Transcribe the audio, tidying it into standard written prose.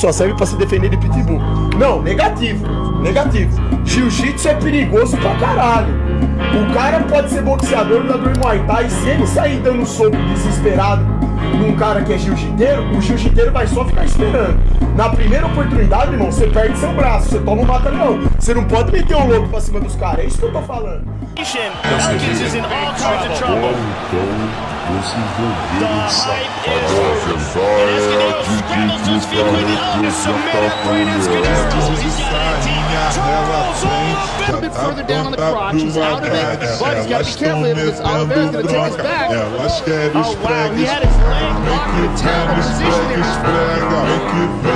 só serve pra se defender de pitbull. Não, negativo. Jiu-jitsu é perigoso pra caralho. O cara pode ser boxeador, lutador de Muay Thai, se ele sair dando soco desesperado num cara que é jiu-jiteiro, o jiu-jiteiro vai só ficar esperando. Na primeira oportunidade, irmão, você perde seu braço, você toma um mata-leão. Você não pode meter um louco pra cima dos caras, é isso que eu tô falando. Elkins is in all kinds of trouble. The hype is and Escudero scrambles to his feet with submitted Great Escudero. He's got it. Charles A little bit further down on the crotch. He's out of it. But he's got to be careful here because Oliveira's going to take his back. Oh, wow. He had his leg locked in a terrible position there.